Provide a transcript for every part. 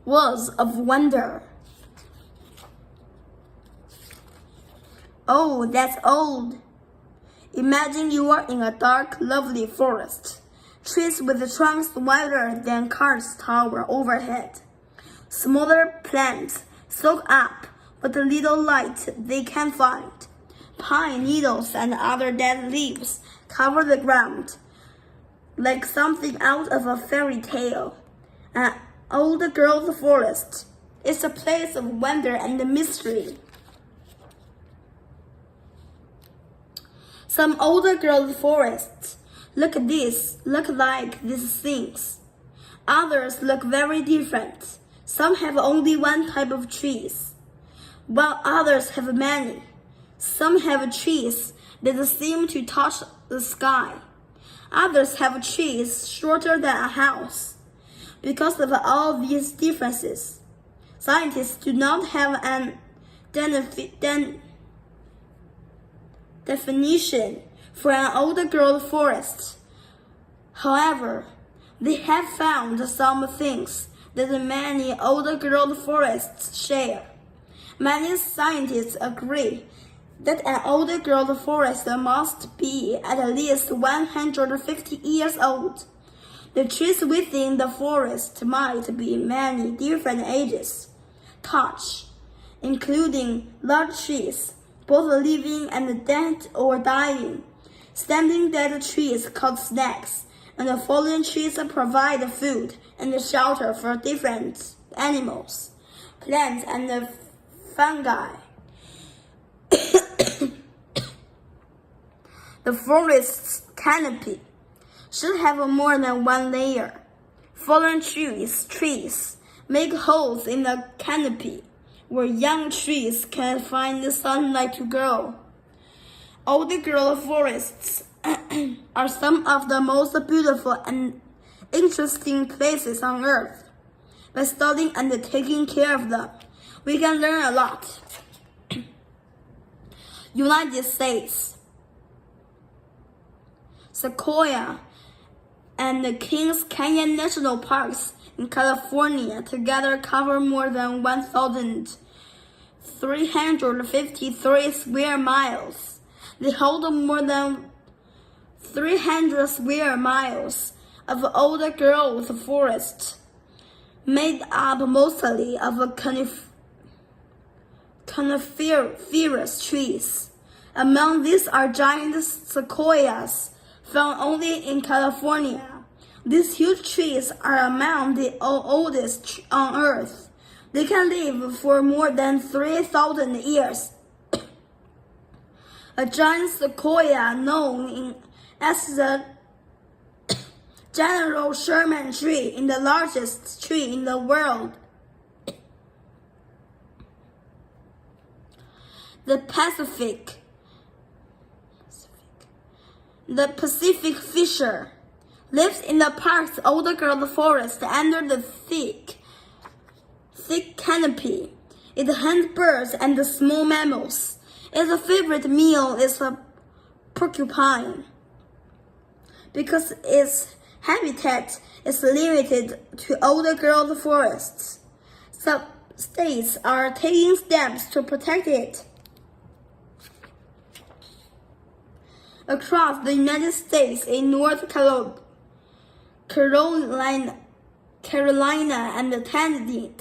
was of wonder. Oh, that's old. Imagine you are in a dark, lovely forest. Trees with trunks wider than cars tower overhead. Smaller plants soak up what little light they can find. Pine needles and other dead leaves cover the ground like something out of a fairy tale. An old girl's forest is a place of wonder and mystery. Some older girls' forests look like these things. Others look very different. Some have only one type of trees, while others have many. Some have trees that seem to touch the sky. Others have trees shorter than a house. Because of all these differences, scientists do not have an definition for an older girl forest. However, they have found some things that many older girl forests share. Many scientists agree that an older girl forest must be at least 150 years old. The trees within the forest might be many different ages, including large trees, both living and dead or dying. Standing dead trees called snakes, and fallen trees provide food and shelter for different animals, plants, and fungi. The forest's canopy should have more than one layer. Fallen trees make holes in the canopy where young trees can find the sunlight to grow. Old girl forests are some of the most beautiful and interesting places on Earth. By studying and taking care of them, we can learn a lot. United States. Sequoia and the Kings Canyon National Parks in California together cover more than 1,353 square miles. They hold more than 300 square miles of older growth forest, made up mostly of coniferous trees. Among these are giant sequoias, found only in California. These huge trees are among the oldest on Earth. They can live for more than 3,000 years. A giant sequoia known as the General Sherman tree is the largest tree in the world. The Pacific fisher lives in the park's older growth forest under the thick canopy. It hunts birds and small mammals. Its favorite meal is a porcupine. Because its habitat is limited to older growth forests, some states are taking steps to protect it. Across the United States in North Carolina and Tennessee,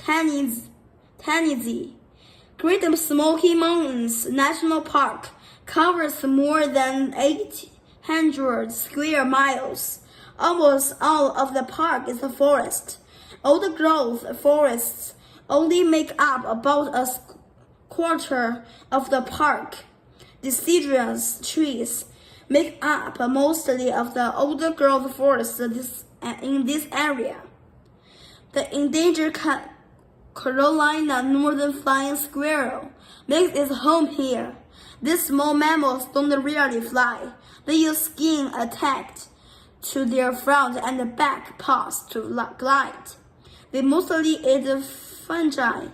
Great Smoky Mountains National Park covers more than 800 square miles. Almost all of the park is a forest. Old growth forests only make up about a quarter of the park. Deciduous trees make up mostly of the older growth forests in this area. The endangered Carolina northern flying squirrel makes its home here. These small mammals don't really fly. They use skin attached to their front and back paws to glide. They mostly eat fungi,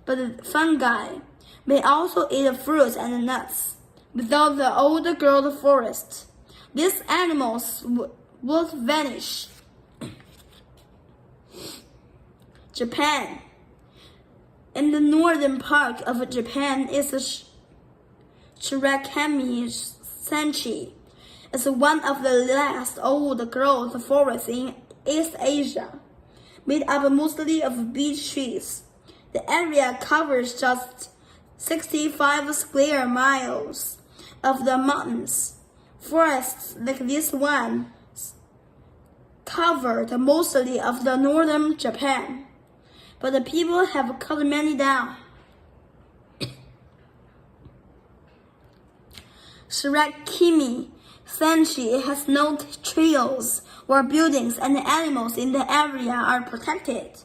but fungi may also eat fruits and nuts. Without the old growth forest, these animals would vanish. Japan. in the northern part of Japan is the Shirakami Senshi. It's one of the last old-growth forests in East Asia, made up mostly of beech trees. The area covers just 65 square miles of the mountains. Forests like this one covered mostly of the northern Japan, but the people have cut many down. Shirakami Senshi has no trails where buildings and animals in the area are protected.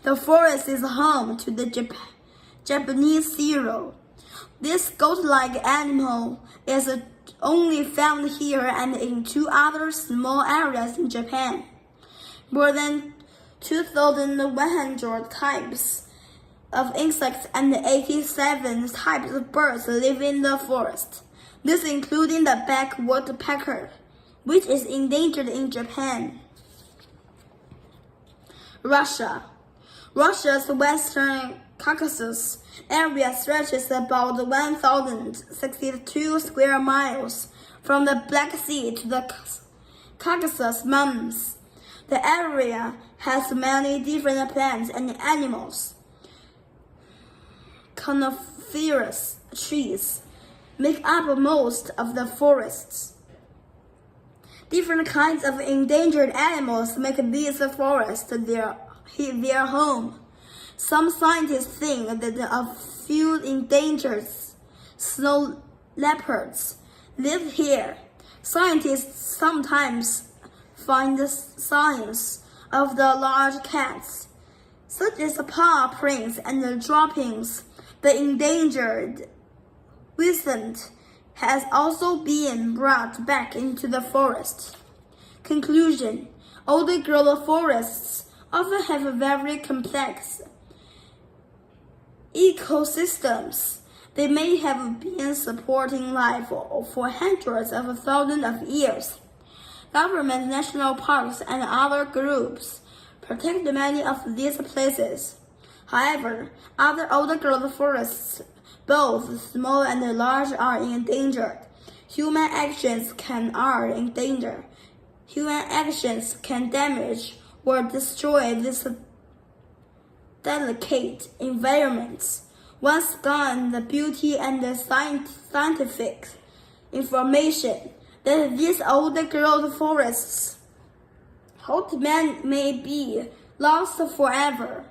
The forest is home to the Japanese sero. This goat-like animal is only found here and in 2 other small areas in Japan. More than 2,100 types of insects and 87 types of birds live in the forest. This including the black woodpecker, which is endangered in Japan. Russia. Russia's western Caucasus area stretches about 1,062 square miles from the Black Sea to the Caucasus Mountains. The area has many different plants and animals. Coniferous trees make up most of the forests. Different kinds of endangered animals make these forests their home. Some scientists think that a few endangered snow leopards live here. Scientists sometimes find the signs of the large cats, such as paw prints and the droppings. The endangered wisent has also been brought back into the forest. Conclusion: old-growth forests often have very complex ecosystems. They may have been supporting life for hundreds of thousands of years. Government, national parks, and other groups protect many of these places. However, other old-growth forests, both small and large, are endangered. Human actions can damage or destroy these delicate environments. Once gone, the beauty and the scientific information that these old-growth forests hold may be lost forever.